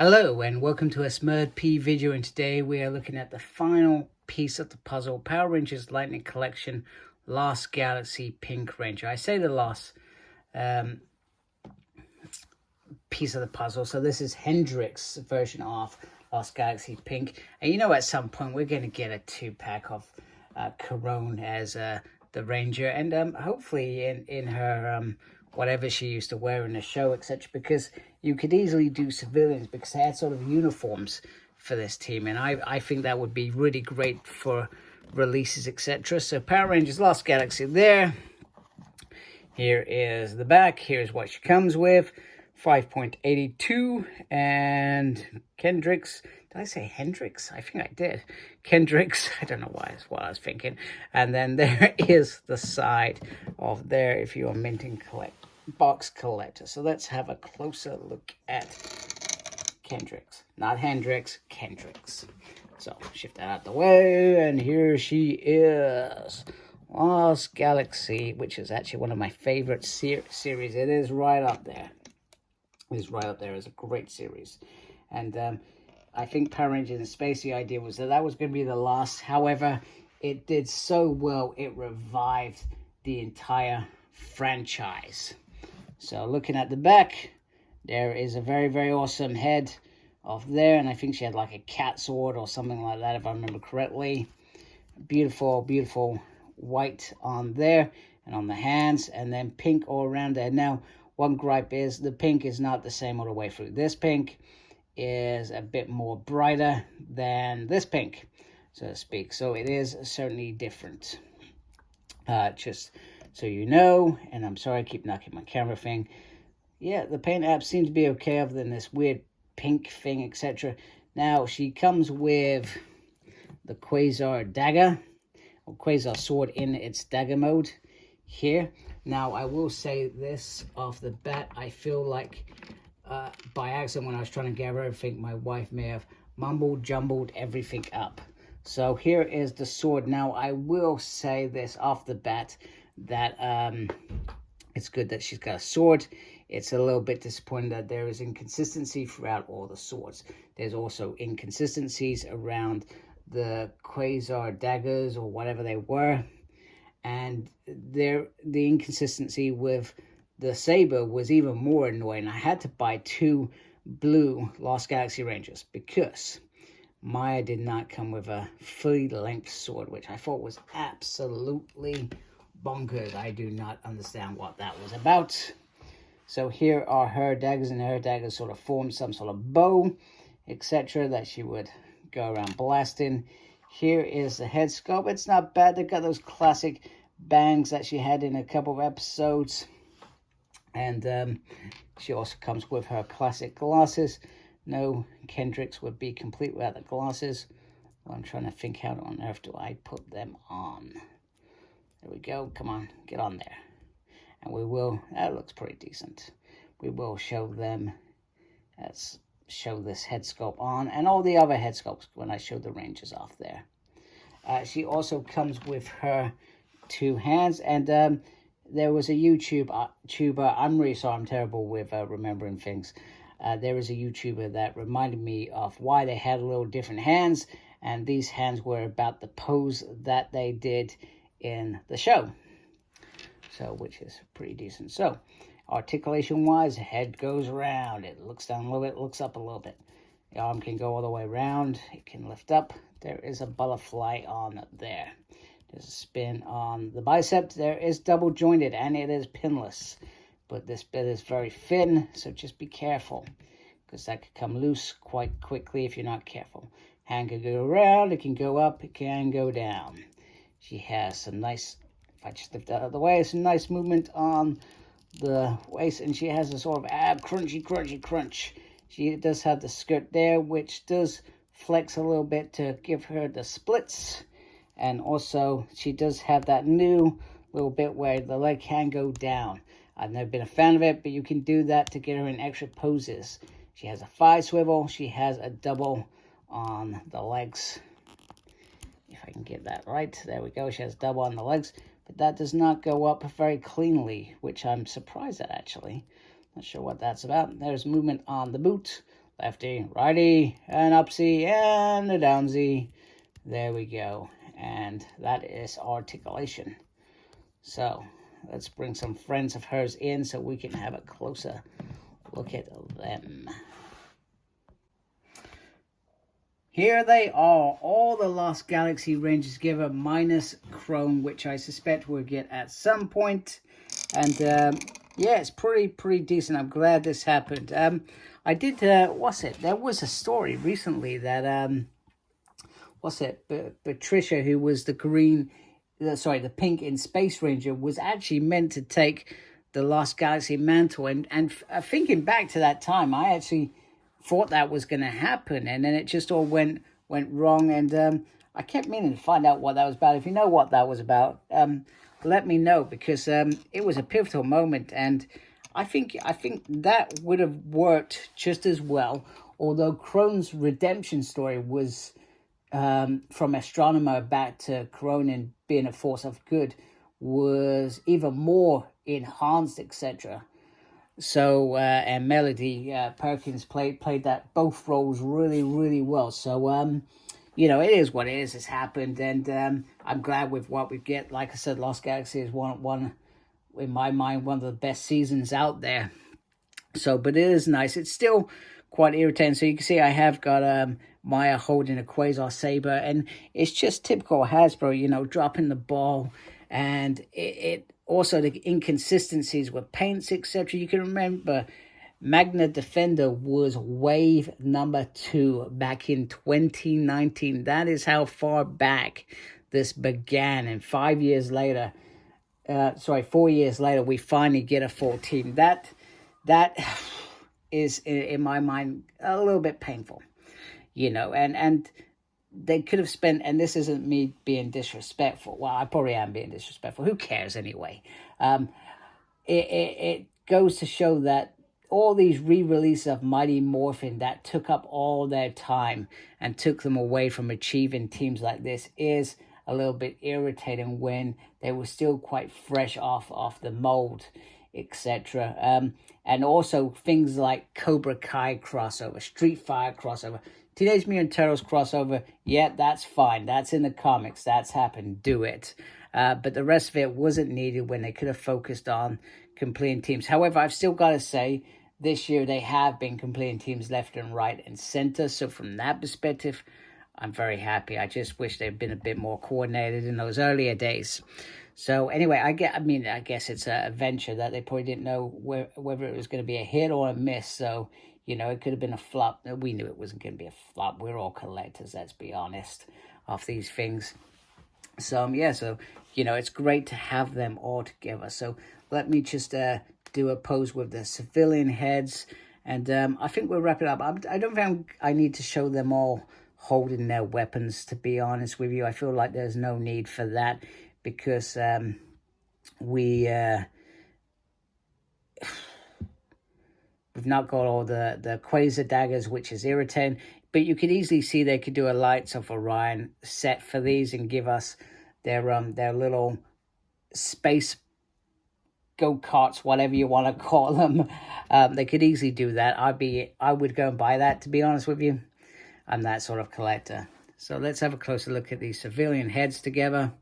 Hello and welcome to a SMURD video, and today we are looking at the final piece of the puzzle, Power Rangers Lightning Collection Lost Galaxy Pink Ranger. I say the last piece of the puzzle, so this is Hendrix's version of Lost Galaxy Pink. And you know, at some point we're going to get a 2-pack of Corone as the Ranger, and hopefully in her whatever she used to wear in the show, etc., because you could easily do civilians because they had sort of uniforms for this team, and I think that would be really great for releases, etc. So Power Rangers Lost Galaxy there. Here is the back. Here's what she comes with. 5.82, and Kendricks. Did I say Hendrix? I think I did. Kendricks. I don't know why. That's what I was thinking. And then there is the side of there if you are minting box collector. So let's have a closer look at Kendricks. Not Hendrix, Kendricks. So shift that out the way, and here she is. Lost Galaxy, which is actually one of my favorite series. It is right up there. It is right up there as a great series. And I think Power Rangers in Space, the idea was that was going to be the last. However, it did so well, it revived the entire franchise. So looking at the back, there is a very, very awesome head off there. And I think she had like a cat sword or something like that, if I remember correctly. Beautiful, beautiful white on there and on the hands, and then pink all around there. Now, one gripe is the pink is not the same all the way through. This pink is a bit more brighter than this pink, so to speak. So it is certainly different. Just so you know, and I'm sorry I keep knocking my camera thing. Yeah, the paint app seems to be okay other than this weird pink thing, etc. Now, she comes with the Quasar dagger, or Quasar sword in its dagger mode here. Now, I will say this off the bat. I feel like by accident, when I was trying to gather everything, my wife may have jumbled everything up. So here is the sword. Now, I will say this off the bat, that it's good that she's got a sword. It's a little bit disappointing that there is inconsistency throughout all the swords. There's also inconsistencies around the Quasar daggers or whatever they were. And the inconsistency with the saber was even more annoying. I had to buy 2 blue Lost Galaxy Rangers because Maya did not come with a fully length sword, which I thought was absolutely bonkers. I do not understand what that was about. So here are her daggers, and her daggers sort of form some sort of bow, etc., that she would go around blasting. Here is the head sculpt. It's not bad. They've got those classic bangs that she had in a couple of episodes. And she also comes with her classic glasses. No, Kendricks would be complete without the glasses. Well, I'm trying to think, how on earth do I put them on? There we go. Come on, get on there. And we will, that looks pretty decent. We will show them, let's show this head sculpt on, and all the other head sculpts when I show the Rangers off there. She also comes with her 2 hands, and there was a YouTuber, I'm really sorry, I'm terrible with remembering things. There was a YouTuber that reminded me of why they had a little different hands, and these hands were about the pose that they did in the show. So, which is pretty decent. So, articulation wise, the head goes around, it looks down a little bit, looks up a little bit. The arm can go all the way around, it can lift up. There is a butterfly on there. There's a spin on the bicep. There is double jointed, and it is pinless, but this bit is very thin, so just be careful, because that could come loose quite quickly if you're not careful. Hand can go around, it can go up, it can go down. She has some nice, if I just lift that out of the way, some nice movement on the waist, and she has a sort of ab crunchy crunch. She does have the skirt there, which does flex a little bit to give her the splits, and also she does have that new little bit where the leg can go down. I've never been a fan of it, but you can do that to get her in extra poses. She has a 5 swivel, she has a double on the legs. If I can get that right, there we go, she has double on the legs. But that does not go up very cleanly, which I'm surprised at, actually. Not sure what that's about. There's movement on the boot, lefty, righty, and upsy, and a downsy. There we go. And that is Articulation. So let's bring some friends of hers in so we can have a closer look at them. Here they are, all the Lost Galaxy Rangers together, minus Chrome, which I suspect we'll get at some point. And yeah, it's pretty decent. I'm glad this happened. I did, what's it? There was a story recently that, what's it? Patricia, who was the green, sorry, the pink in Space Ranger, was actually meant to take the Lost Galaxy mantle. And thinking back to that time, I actually thought that was going to happen, and then it just all went wrong. And I kept meaning to find out what that was about. If you know what that was about, let me know, because it was a pivotal moment, and I think that would have worked just as well. Although Crone's redemption story was from astronomer back to Cronin being a force of good was even more enhanced, etc. So and Melody Perkins played that both roles really well. So you know, it is what it is. It's happened, and I'm glad with what we get. Like I said, Lost Galaxy is one in my mind, one of the best seasons out there. So, but it is nice. It's still quite irritating. So you can see I have got Maya holding a quasar saber, and it's just typical Hasbro, you know, dropping the ball, and it also the inconsistencies with paints, etc. You can remember Magna Defender was wave number 2 back in 2019. That is how far back this began, and 4 years later, we finally get a full team. That is, in my mind, a little bit painful, you know, and they could have spent, and this isn't me being disrespectful. Well, I probably am being disrespectful. Who cares anyway? It goes to show that all these re-releases of Mighty Morphin that took up all their time and took them away from achieving teams like this is a little bit irritating when they were still quite fresh off the mold, etc. And also things like Cobra Kai crossover, Street Fighter crossover, Teenage Mutant Turtles crossover. Yeah, that's fine. That's in the comics. That's happened. Do it. But the rest of it wasn't needed when they could have focused on completing teams. However, I've still got to say, this year they have been completing teams left and right and center. So from that perspective, I'm very happy. I just wish they'd been a bit more coordinated in those earlier days. So anyway, I guess it's a venture that they probably didn't know whether it was going to be a hit or a miss. So, you know, it could have been a flop. We knew it wasn't going to be a flop. We're all collectors, let's be honest, of these things. So, yeah, so, you know, it's great to have them all together. So let me just do a pose with the civilian heads. And I think we'll wrap it up. I don't think I need to show them all holding their weapons, to be honest with you. I feel like there's no need for that, because we've not got all the quasar daggers, which is irritating. But you could easily see they could do a Lights of Orion set for these and give us their little space go-karts, whatever you want to call them. They could easily do that. I would go and buy that, to be honest with you. I'm that sort of collector. So let's have a closer look at these civilian heads together.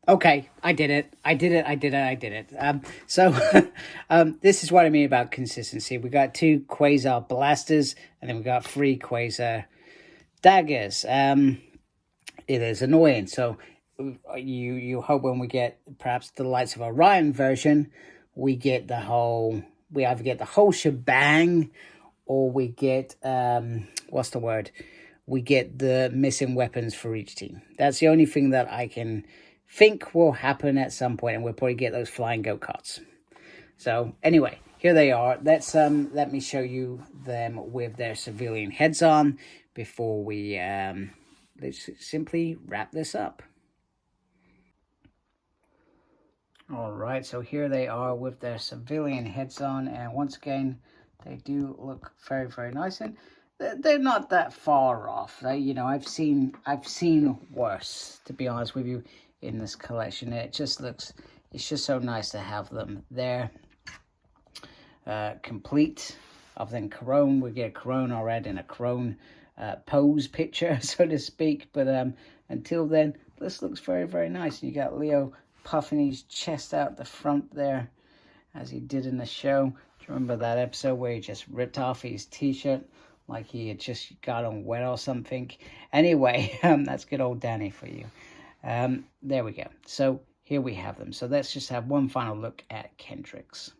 Okay, I did it. So this is what I mean about consistency. We got 2 quasar blasters, and then we got 3 quasar daggers. It is annoying. So you hope when we get perhaps the Lights of Orion version, we get the whole, we either get the whole shebang, or we get what's the word? We get the missing weapons for each team. That's the only thing that I can think will happen at some point, and we'll probably get those flying go-karts. So anyway, here they are. Let's let me show you them with their civilian heads on before we let's simply wrap this up. All right, so here they are with their civilian heads on, and once again, they do look very nice, and they're not that far off. You know, I've seen worse, to be honest with you, in this collection. It just looks, it's just so nice to have them there, complete. other than Corone. We get a Corone already and a Corone pose picture, so to speak. But until then, this looks very, very nice. You got Leo puffing his chest out the front there, as he did in the show. Do you remember that episode where he just ripped off his t-shirt like he had just got on wet or something? Anyway, that's good old Danny for you. There we go. So here we have them. So let's just have one final look at Kendricks.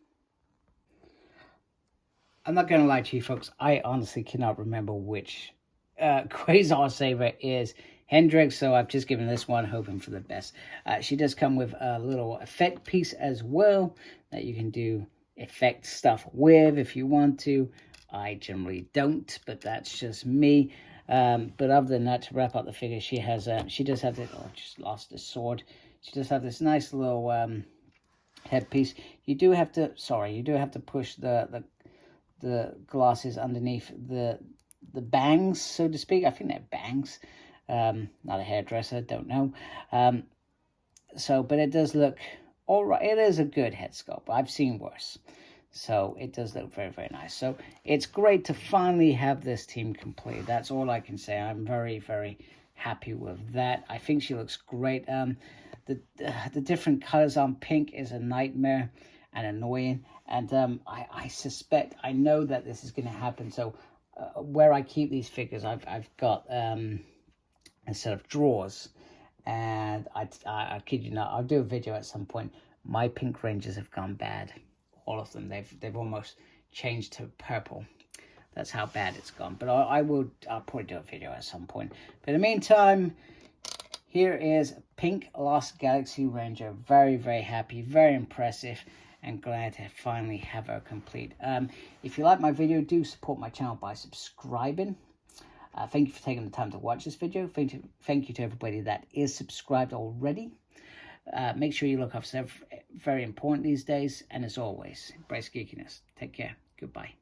I'm not going to lie to you folks, I honestly cannot remember which Quasar Saver is Hendrix, so I've just given this one, hoping for the best. She does come with a little effect piece as well that you can do effect stuff with if you want to. I generally don't, but that's just me. But other than that, to wrap up the figure, she does have this. Oh, I just lost the sword. She does have this nice little headpiece. You do have to push the glasses underneath the bangs, so to speak. I think they're bangs. Not a hairdresser, don't know. But it does look all right. It is a good head sculpt. I've seen worse. So it does look very, very nice. So it's great to finally have this team complete. That's all I can say. I'm very, very happy with that. I think she looks great. The different colors on pink is a nightmare and annoying. And I suspect, I know that this is going to happen. So where I keep these figures, I've got a set of drawers, and I kid you not, I'll do a video at some point. My pink Rangers have gone bad, all of them. They've almost changed to purple. That's how bad it's gone. But I'll probably do a video at some point. But in the meantime, here is Pink Lost Galaxy Ranger. Very, very happy, very impressive, and glad to finally have her complete. If you like my video, do support my channel by subscribing. Thank you for taking the time to watch this video. Thank you to everybody that is subscribed already. Make sure you look after yourself. Very important these days. And as always, embrace geekiness. Take care. Goodbye.